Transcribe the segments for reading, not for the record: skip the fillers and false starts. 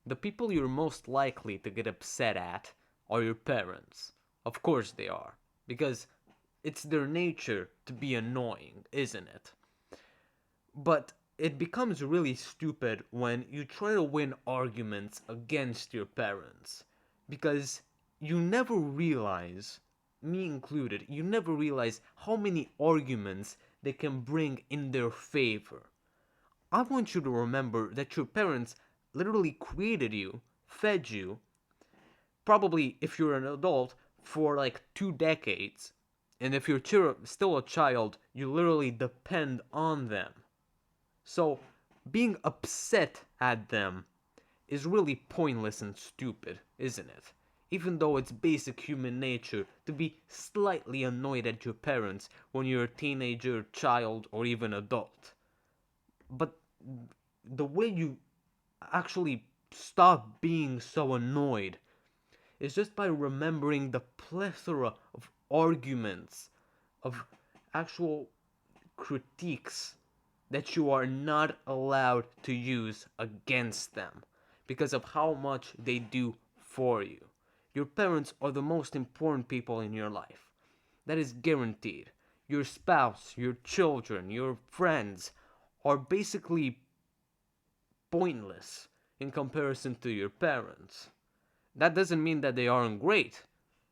The people you're most likely to get upset at are your parents. Of course they are. Because it's their nature to be annoying, isn't it? But it becomes really stupid when you try to win arguments against your parents. Because you never realize, me included, you never realize how many arguments they can bring in their favor. I want you to remember that your parents literally created you, fed you, probably if you're an adult, for like 2 decades. And if you're still a child, you literally depend on them. So, being upset at them is really pointless and stupid, isn't it? Even though it's basic human nature to be slightly annoyed at your parents when you're a teenager, child, or even adult. But the way you actually stop being so annoyed is just by remembering the plethora of arguments, of actual critiques that you are not allowed to use against them because of how much they do for you. Your parents are the most important people in your life. That is guaranteed. Your spouse, your children, your friends are basically pointless in comparison to your parents. That doesn't mean that they aren't great,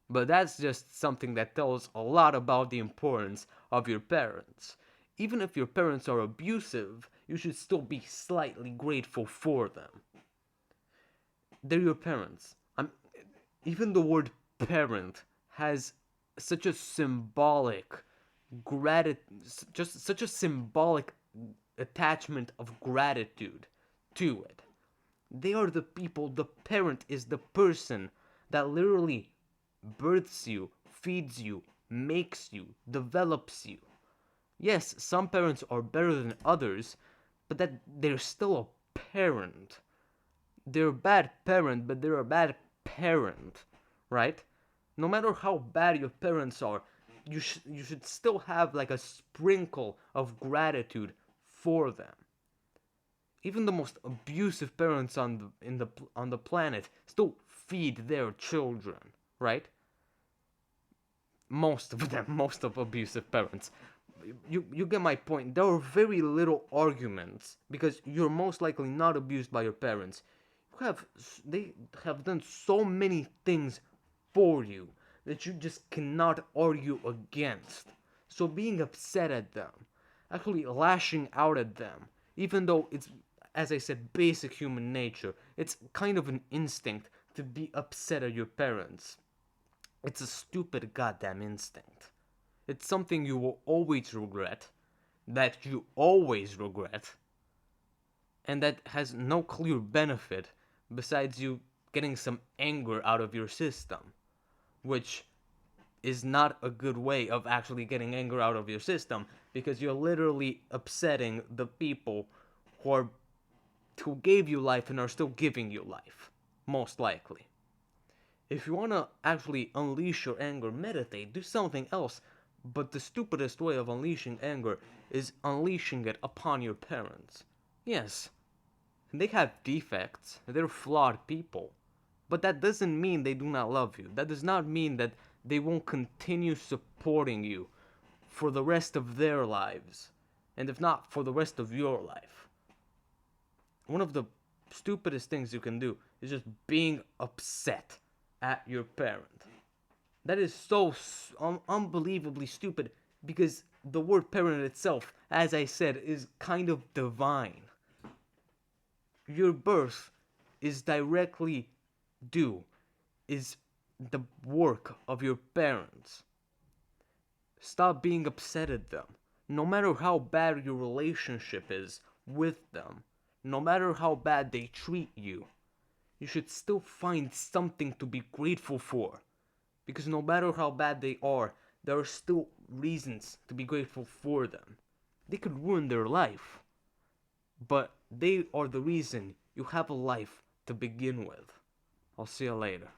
but that's just something that tells a lot about the importance of your parents. Even if your parents are abusive, you should still be slightly grateful for them. They're your parents. Even the word parent has such a symbolic just such a symbolic attachment of gratitude to it. They are the people, the parent is the person that literally births you, feeds you, makes you, develops you. Yes, some parents are better than others, but that they're still a parent. They're a bad parent, but they're a bad parent, right? No matter how bad your parents are, you should still have like a sprinkle of gratitude for them. Even the most abusive parents on the planet still feed their children, right? Most of them, most of abusive parents. You get my point. There are very little arguments because you're most likely not abused by your parents. They have done so many things for you that you just cannot argue against. So being upset at them, actually lashing out at them, even though it's, as I said, basic human nature, it's kind of an instinct to be upset at your parents. It's a stupid goddamn instinct. It's something you will always regret, that you always regret, and that has no clear benefit besides you getting some anger out of your system, which is not a good way of actually getting anger out of your system because you're literally upsetting the people who are who gave you life and are still giving you life, most likely. If you want to actually unleash your anger, meditate, do something else. But the stupidest way of unleashing anger is unleashing it upon your parents. Yes, they have defects, they're flawed people. But that doesn't mean they do not love you. That does not mean that they won't continue supporting you for the rest of their lives. And if not, for the rest of your life. One of the stupidest things you can do is just being upset at your parent. That is so unbelievably stupid because the word parent itself, as I said, is kind of divine. Your birth is directly due, is the work of your parents. Stop being upset at them. No matter how bad your relationship is with them, no matter how bad they treat you, you should still find something to be grateful for. Because no matter how bad they are, there are still reasons to be grateful for them. They could ruin their life, but they are the reason you have a life to begin with. I'll see you later.